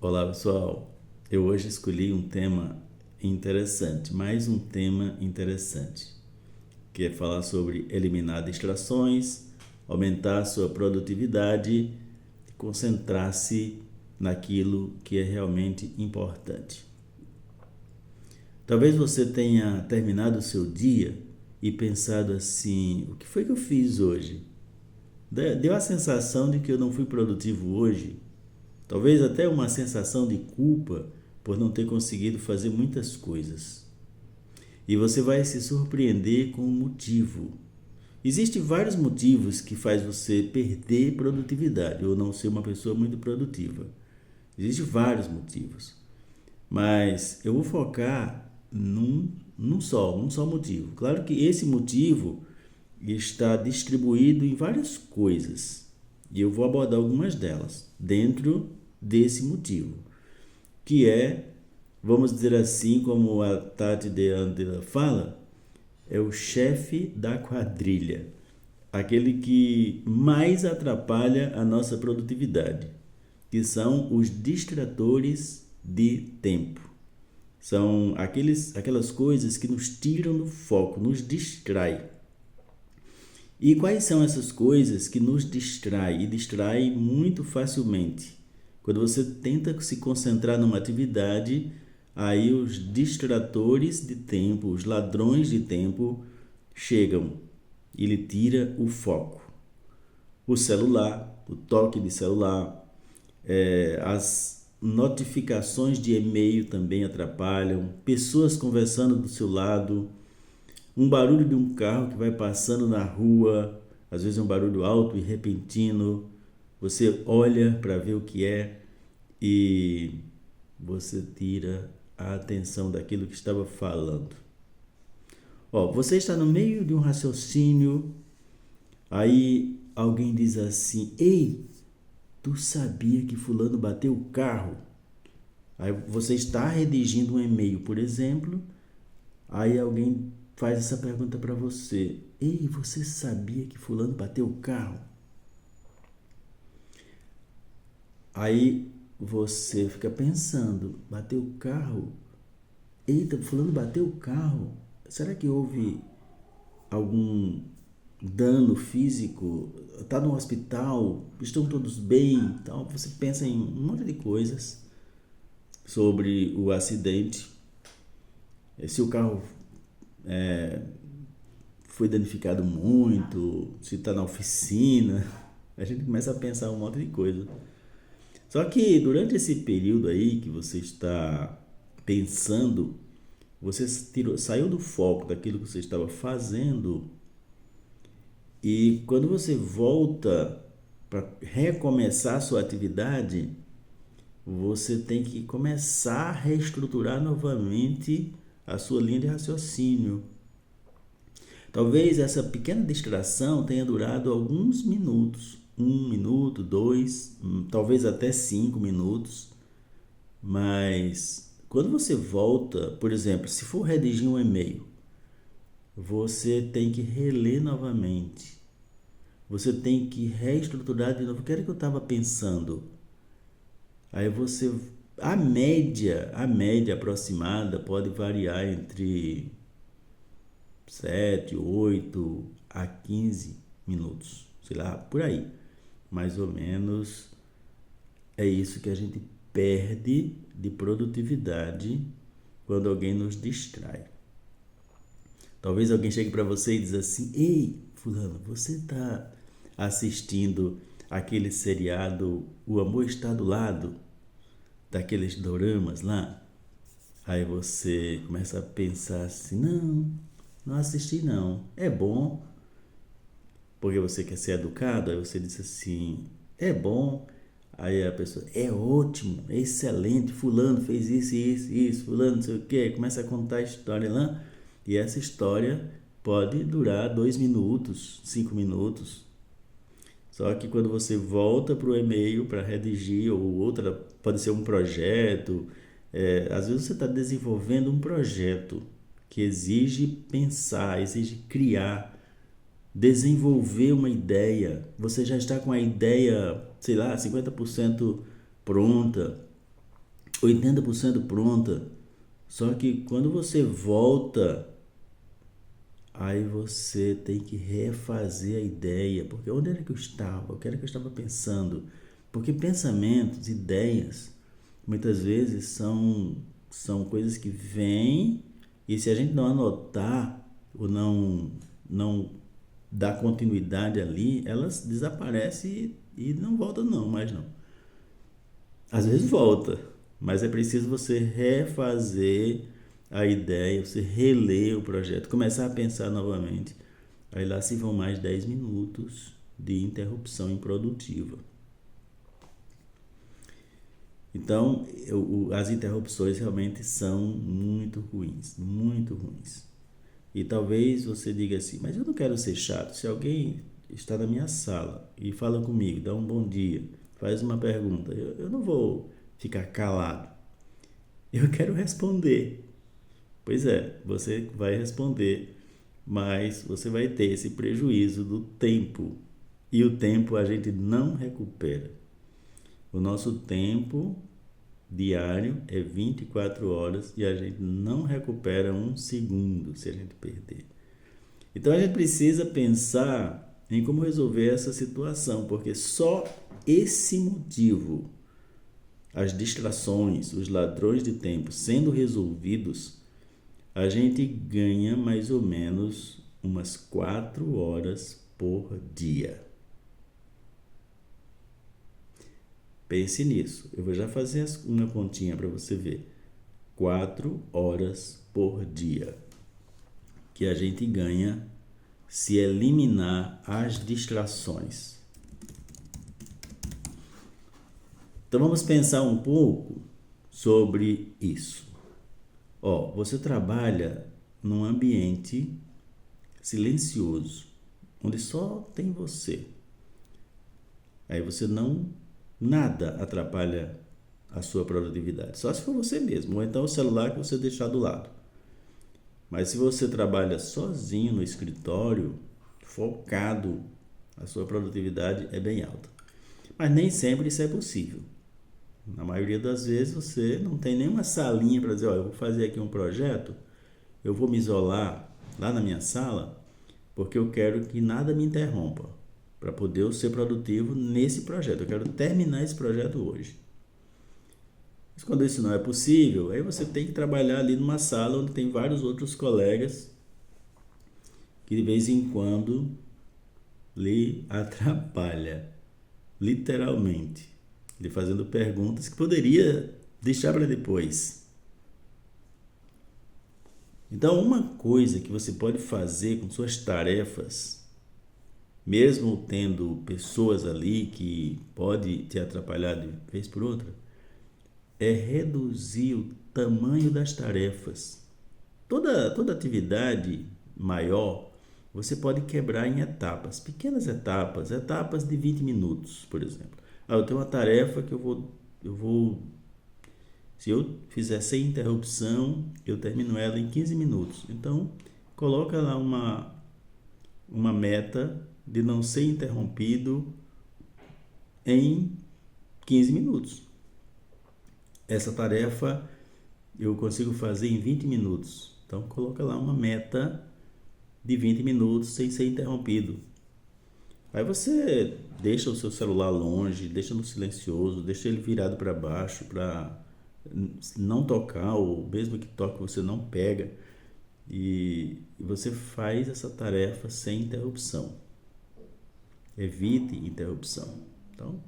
Olá pessoal, eu hoje escolhi um tema interessante, mais um tema interessante, que é falar sobre eliminar distrações, aumentar a sua produtividade e concentrar-se naquilo que é realmente importante. Talvez você tenha terminado o seu dia e pensado assim: o que foi que eu fiz hoje? Deu a sensação de que eu não fui produtivo hoje. Talvez até uma sensação de culpa por não ter conseguido fazer muitas coisas. E você vai se surpreender com o motivo. Existem vários motivos que faz você perder produtividade ou não ser uma pessoa muito produtiva. Existem vários motivos. Mas eu vou focar um só motivo. Claro que esse motivo está distribuído em várias coisas. E eu vou abordar algumas delas dentro desse motivo, que é, vamos dizer assim, como a Tati de Andela fala, é o chefe da quadrilha, aquele que mais atrapalha a nossa produtividade, que são os distratores de tempo. São aquelas coisas que nos tiram do foco, nos distraem. E quais são essas coisas que nos distraem e distraem muito facilmente? Quando você tenta se concentrar numa atividade, aí os distratores de tempo, os ladrões de tempo chegam e lhe tira o foco. O celular, o toque de celular, as notificações de e-mail também atrapalham, pessoas conversando do seu lado, um barulho de um carro que vai passando na rua, às vezes é um barulho alto e repentino, você olha para ver o que é e você tira a atenção daquilo que estava falando. Você está no meio de um raciocínio, aí alguém diz assim: ei, tu sabia que fulano bateu o carro? Aí você está redigindo um e-mail, por exemplo, aí alguém faz essa pergunta para você: ei, você sabia que fulano bateu o carro? Aí você fica pensando: bateu o carro? Eita, fulano bateu o carro. Será que houve algum dano físico? Está no hospital? Estão todos bem? Então você pensa em um monte de coisas sobre o acidente. Se o carro foi danificado muito, se está na oficina, a gente começa a pensar um monte de coisa. Só que durante esse período aí que você está pensando, você saiu do foco daquilo que você estava fazendo e quando você volta para recomeçar a sua atividade, você tem que começar a reestruturar novamente a sua linha de raciocínio. Talvez essa pequena distração tenha durado alguns minutos, 1 minuto, 2, talvez até 5 minutos, mas quando você volta, por exemplo, se for redigir um e-mail, você tem que reler novamente, você tem que reestruturar de novo. O que era que eu estava pensando? Aí você, a média aproximada pode variar entre 7, 8 a 15 minutos, sei lá, por aí. Mais ou menos é isso que a gente perde de produtividade quando alguém nos distrai. Talvez alguém chegue para você e diz assim: ei, fulano, você está assistindo aquele seriado O Amor Está do Lado, daqueles doramas lá? Aí você começa a pensar assim: não assisti não. É bom, porque você quer ser educado, aí você diz assim: é bom. Aí a pessoa: é ótimo, é excelente, fulano fez isso, fulano não sei o quê. Começa a contar a história lá, e essa história pode durar 2 minutos, 5 minutos. Só que quando você volta para o e-mail para redigir, ou outra, pode ser um projeto, às vezes você está desenvolvendo um projeto que exige pensar, exige criar, desenvolver uma ideia. Você já está com a ideia, sei lá, 50% pronta. 80% pronta. Só que quando você volta, aí você tem que refazer a ideia, porque onde era que eu estava? O que era que eu estava pensando? Porque pensamentos, ideias, muitas vezes são coisas que vêm e se a gente não anotar ou não dar continuidade ali, elas desaparecem e não voltam não, mais não. Às vezes volta, mas é preciso você refazer a ideia, você reler o projeto, começar a pensar novamente. Aí lá se vão mais 10 minutos de interrupção improdutiva. Então, as interrupções realmente são muito ruins, muito ruins. E talvez você diga assim, mas eu não quero ser chato. Se alguém está na minha sala e fala comigo, dá um bom dia, faz uma pergunta, eu não vou ficar calado. Eu quero responder. Pois é, você vai responder, mas você vai ter esse prejuízo do tempo. E o tempo a gente não recupera. O nosso tempo diário é 24 horas e a gente não recupera um segundo se a gente perder. Então a gente precisa pensar em como resolver essa situação, porque só esse motivo, as distrações, os ladrões de tempo sendo resolvidos, a gente ganha mais ou menos umas 4 horas por dia. Pense nisso. Eu vou já fazer uma continha para você ver. 4 horas por dia que a gente ganha se eliminar as distrações. Então vamos pensar um pouco sobre isso. Você trabalha num ambiente silencioso, onde só tem você. Aí você nada atrapalha a sua produtividade, só se for você mesmo, ou então o celular que você deixar do lado. Mas se você trabalha sozinho no escritório, focado, a sua produtividade é bem alta. Mas nem sempre isso é possível. Na maioria das vezes você não tem nenhuma salinha para dizer, eu vou fazer aqui um projeto, eu vou me isolar lá na minha sala, porque eu quero que nada me interrompa, para poder eu ser produtivo nesse projeto. Eu quero terminar esse projeto hoje. Mas quando isso não é possível, aí você tem que trabalhar ali numa sala onde tem vários outros colegas que de vez em quando lhe atrapalha, literalmente, lhe fazendo perguntas que poderia deixar para depois. Então, uma coisa que você pode fazer com suas tarefas, mesmo tendo pessoas ali que pode te atrapalhar de vez por outra, é reduzir o tamanho das tarefas. Toda atividade maior, você pode quebrar em etapas, pequenas etapas de 20 minutos, por exemplo. Eu tenho uma tarefa que se eu fizer sem interrupção, eu termino ela em 15 minutos. Então, coloca lá uma meta de não ser interrompido em 15 minutos. Essa tarefa eu consigo fazer em 20 minutos. Então, coloca lá uma meta de 20 minutos sem ser interrompido. Aí você deixa o seu celular longe, deixa no silencioso, deixa ele virado para baixo para não tocar, ou mesmo que toque você não pega. E você faz essa tarefa sem interrupção. Evite interrupção. Então,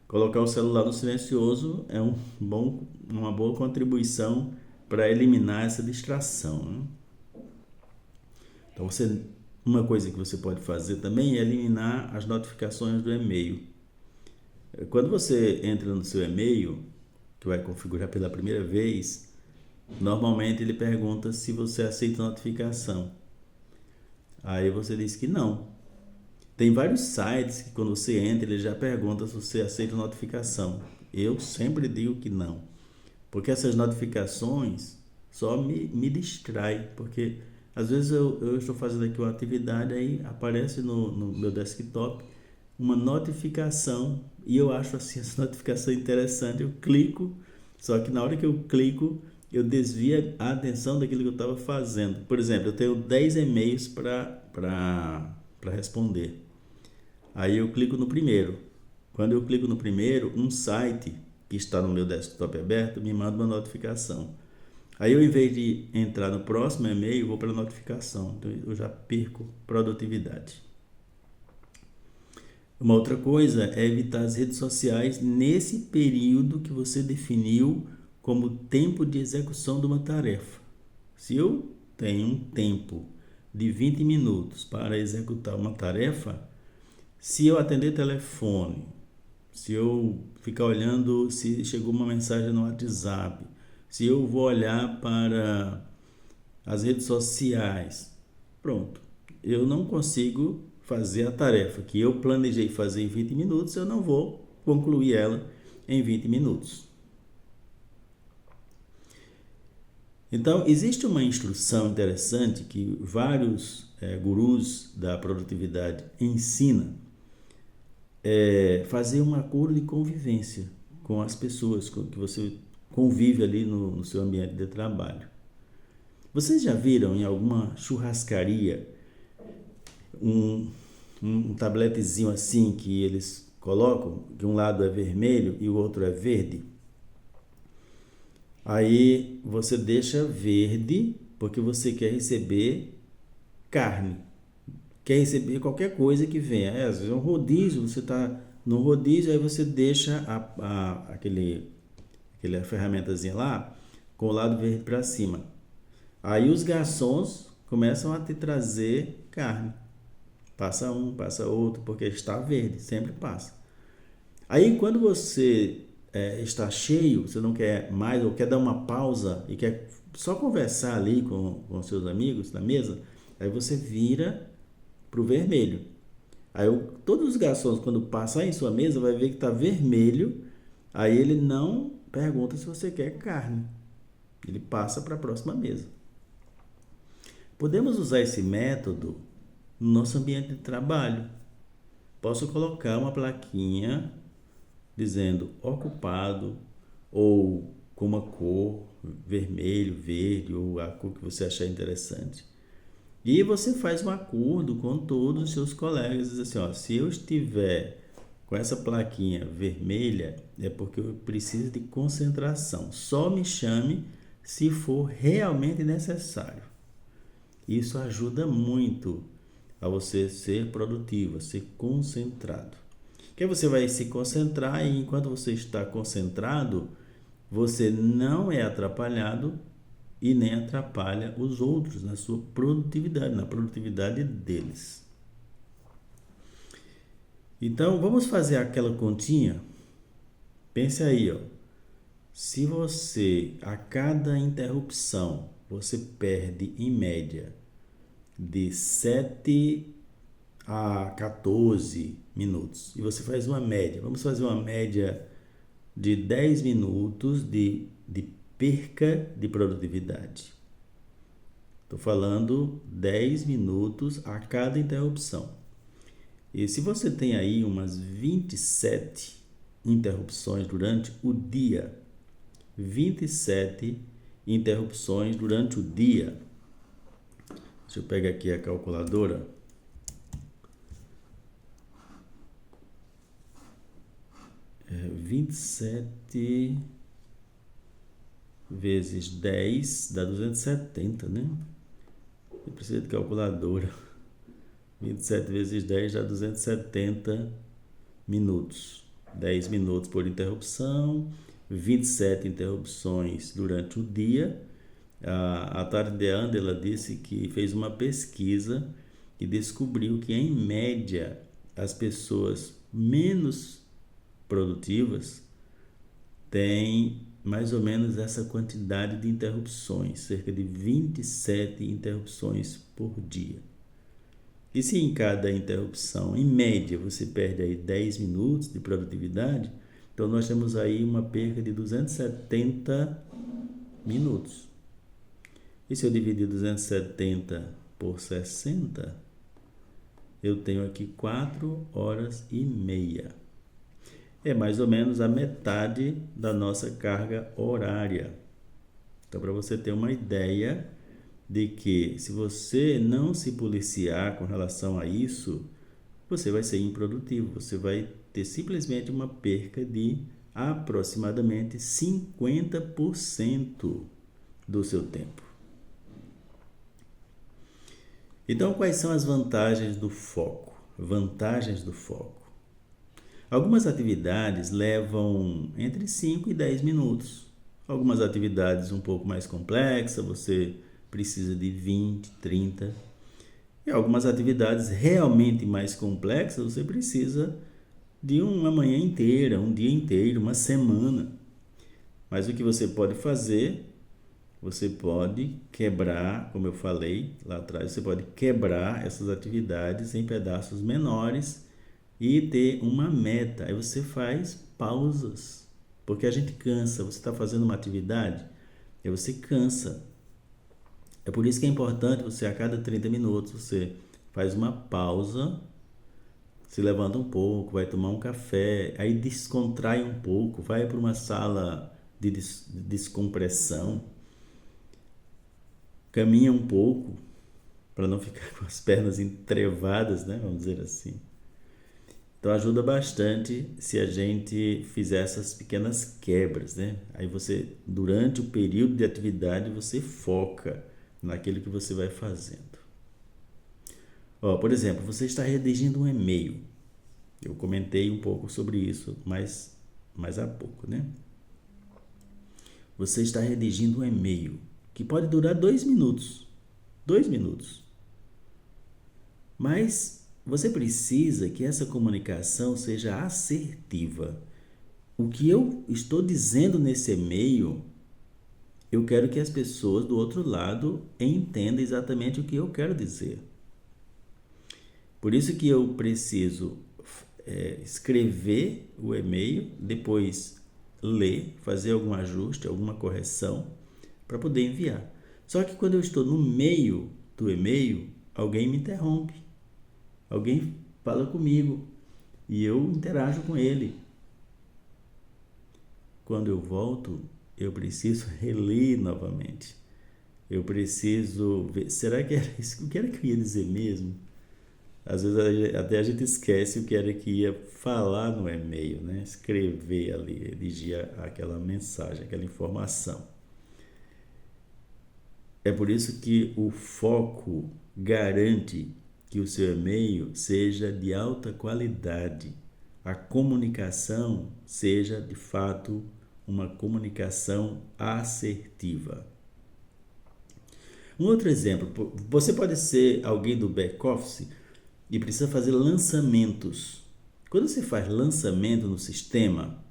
colocar o celular no silencioso é uma boa contribuição para eliminar essa distração, né? Então, uma coisa que você pode fazer também é eliminar as notificações do e-mail. Quando você entra no seu e-mail, que vai configurar pela primeira vez, normalmente ele pergunta se você aceita notificação. Aí você diz que não. Tem vários sites que quando você entra, ele já pergunta se você aceita notificação. Eu sempre digo que não. Porque essas notificações só me distraem. Porque às vezes eu estou fazendo aqui uma atividade, aí aparece no meu desktop uma notificação e eu acho assim essa notificação interessante. Eu clico Só que na hora que eu clico, eu desvio a atenção daquilo que eu estava fazendo. Por exemplo, eu tenho 10 e-mails para responder. Aí eu clico no primeiro. Quando eu clico no primeiro, um site que está no meu desktop aberto me manda uma notificação. Aí eu, em vez de entrar no próximo e-mail, vou para a notificação. Então eu já perco produtividade. Uma outra coisa é evitar as redes sociais nesse período que você definiu como tempo de execução de uma tarefa. Se eu tenho um tempo de 20 minutos para executar uma tarefa, se eu atender telefone, se eu ficar olhando se chegou uma mensagem no WhatsApp, se eu vou olhar para as redes sociais, pronto, eu não consigo fazer a tarefa que eu planejei fazer em 20 minutos, eu não vou concluir ela em 20 minutos. Então, existe uma instrução interessante que vários gurus da produtividade ensinam, fazer um acordo de convivência com as pessoas com que você convive ali no seu ambiente de trabalho. Vocês já viram em alguma churrascaria um tabletezinho assim que eles colocam, que um lado é vermelho e o outro é verde? Aí você deixa verde porque você quer receber carne, quer receber qualquer coisa que venha. Às vezes é um rodízio, você está no rodízio, aí você deixa aquela ferramentazinha lá com o lado verde para cima. Aí os garçons começam a te trazer carne. Passa um, passa outro, porque está verde, sempre passa. Aí quando você está cheio, você não quer mais, ou quer dar uma pausa e quer só conversar ali com seus amigos na mesa, aí você vira para o vermelho. Aí todos os garçons, quando passar em sua mesa, vai ver que está vermelho, aí ele não pergunta se você quer carne. Ele passa para a próxima mesa. Podemos usar esse método no nosso ambiente de trabalho. Posso colocar uma plaquinha dizendo ocupado ou com uma cor vermelho, verde ou a cor que você achar interessante. E você faz um acordo com todos os seus colegas, diz assim, ó, se eu estiver com essa plaquinha vermelha é porque eu preciso de concentração. Só me chame se for realmente necessário. Isso ajuda muito a você ser produtivo, a ser concentrado. Que você vai se concentrar e enquanto você está concentrado, você não é atrapalhado e nem atrapalha os outros na sua produtividade, na produtividade deles. Então, vamos fazer aquela continha? Pense aí, ó. Se você, a cada interrupção, você perde em média de 7 a 14 minutos, e você faz uma média, vamos fazer uma média de 10 minutos de perca de produtividade. Estou falando 10 minutos a cada interrupção. E se você tem aí umas 27 interrupções durante o dia, 27 interrupções durante o dia. Deixa eu pegar aqui a calculadora. É 27 vezes 10 dá 270, né? Eu preciso de calculadora. 27 vezes 10 dá 270 minutos. 10 minutos por interrupção, 27 interrupções durante o dia. A Tarde Andela disse que fez uma pesquisa e descobriu que, em média, as pessoas menos produtivas têm mais ou menos essa quantidade de interrupções, cerca de 27 interrupções por dia. E se em cada interrupção, em média, você perde aí 10 minutos de produtividade, então nós temos aí uma perca de 270 minutos. E se eu dividir 270 por 60, eu tenho aqui 4 horas e meia. é mais ou menos a metade da nossa carga horária. Então, para você ter uma ideia de que se você não se policiar com relação a isso, você vai ser improdutivo, você vai ter simplesmente uma perca de aproximadamente 50% do seu tempo. Então, quais são as vantagens do foco? Vantagens do foco. Algumas atividades levam entre 5 e 10 minutos. Algumas atividades um pouco mais complexas, você precisa de 20, 30. E algumas atividades realmente mais complexas, você precisa de uma manhã inteira, um dia inteiro, uma semana. Mas o que você pode fazer, você pode quebrar, como eu falei lá atrás, você pode quebrar essas atividades em pedaços menores e ter uma meta. Aí você faz pausas, porque a gente cansa. Você está fazendo uma atividade, aí você cansa. É por isso que é importante você, a cada 30 minutos, você faz uma pausa, se levanta um pouco, vai tomar um café, aí descontrai um pouco, vai para uma sala de descompressão, caminha um pouco, para não ficar com as pernas entrevadas, né? Vamos dizer assim. Então ajuda bastante se a gente fizer essas pequenas quebras, né? Aí você, durante o período de atividade, você foca naquilo que você vai fazendo. Por exemplo, você está redigindo um e-mail. Eu comentei um pouco sobre isso, mais há pouco, né? Você está redigindo um e-mail que pode durar 2 minutos. 2 minutos. Mas você precisa que essa comunicação seja assertiva. O que eu estou dizendo nesse e-mail, eu quero que as pessoas do outro lado entendam exatamente o que eu quero dizer. Por isso que eu preciso escrever o e-mail, depois ler, fazer algum ajuste, alguma correção, para poder enviar. Só que quando eu estou no meio do e-mail, alguém me interrompe. Alguém fala comigo e eu interajo com ele. Quando eu volto, eu preciso reler novamente. Eu preciso ver, será que era isso que eu ia dizer mesmo? Às vezes até a gente esquece o que era que ia falar no e-mail, né? Escrever ali, redigir aquela mensagem, aquela informação. É por isso que o foco garante que o seu e-mail seja de alta qualidade, a comunicação seja de fato uma comunicação assertiva. Um outro exemplo, você pode ser alguém do back-office e precisa fazer lançamentos. Quando você faz lançamento no sistema,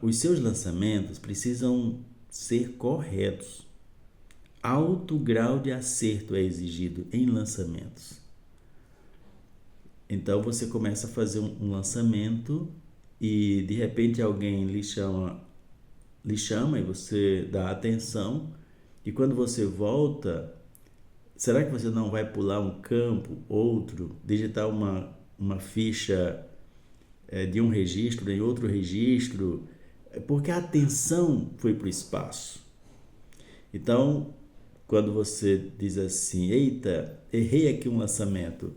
os seus lançamentos precisam ser corretos. Alto grau de acerto é exigido em lançamentos. Então você começa a fazer um lançamento e de repente alguém lhe chama e você dá atenção, e quando você volta, será que você não vai pular um campo, outro, digitar uma ficha de um registro em outro registro, porque a atenção foi para o espaço. Então, quando você diz assim, eita, errei aqui um lançamento,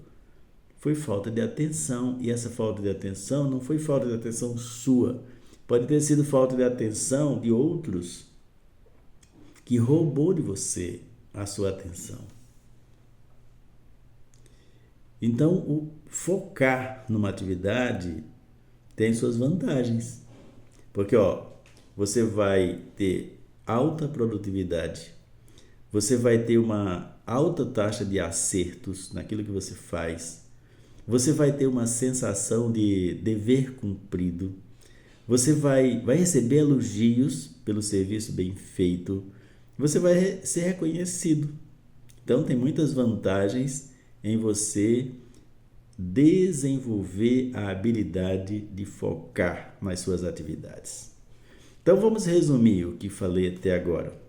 foi falta de atenção, e essa falta de atenção não foi falta de atenção sua, pode ter sido falta de atenção de outros que roubou de você a sua atenção. Então, o focar numa atividade tem suas vantagens, porque você vai ter alta produtividade, você vai ter uma alta taxa de acertos naquilo que você faz, você vai ter uma sensação de dever cumprido, você vai receber elogios pelo serviço bem feito, você vai ser reconhecido. Então, tem muitas vantagens em você desenvolver a habilidade de focar nas suas atividades. Então, vamos resumir o que falei até agora.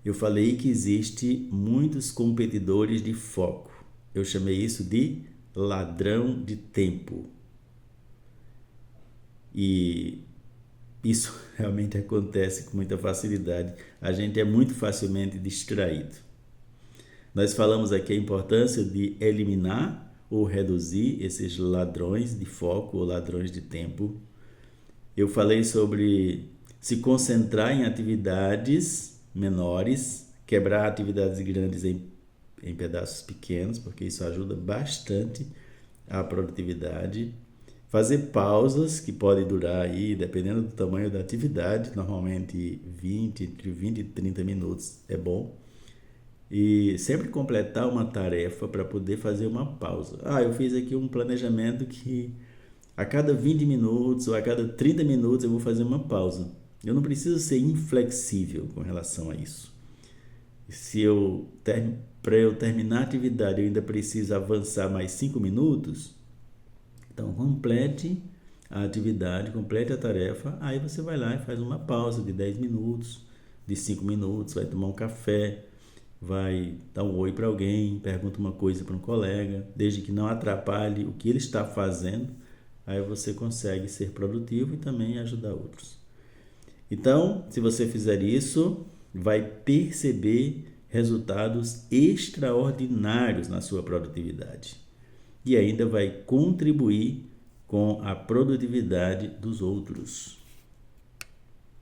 Eu falei que existe muitos competidores de foco. Eu chamei isso de ladrão de tempo. E isso realmente acontece com muita facilidade. A gente é muito facilmente distraído. Nós falamos aqui a importância de eliminar ou reduzir esses ladrões de foco ou ladrões de tempo. Eu falei sobre se concentrar em atividades menores, quebrar atividades grandes em pedaços pequenos, porque isso ajuda bastante a produtividade. Fazer pausas que podem durar aí, dependendo do tamanho da atividade, normalmente entre 20 e 30 minutos é bom. E sempre completar uma tarefa para poder fazer uma pausa. Eu fiz aqui um planejamento que a cada 20 minutos ou a cada 30 minutos eu vou fazer uma pausa. Eu não preciso ser inflexível com relação a isso. Se para eu terminar a atividade eu ainda preciso avançar mais 5 minutos, então complete a atividade, complete a tarefa, aí você vai lá e faz uma pausa de 10 minutos, de 5 minutos, vai tomar um café, vai dar um oi para alguém, pergunta uma coisa para um colega, desde que não atrapalhe o que ele está fazendo, aí você consegue ser produtivo e também ajudar outros. Então, se você fizer isso, vai perceber resultados extraordinários na sua produtividade e ainda vai contribuir com a produtividade dos outros.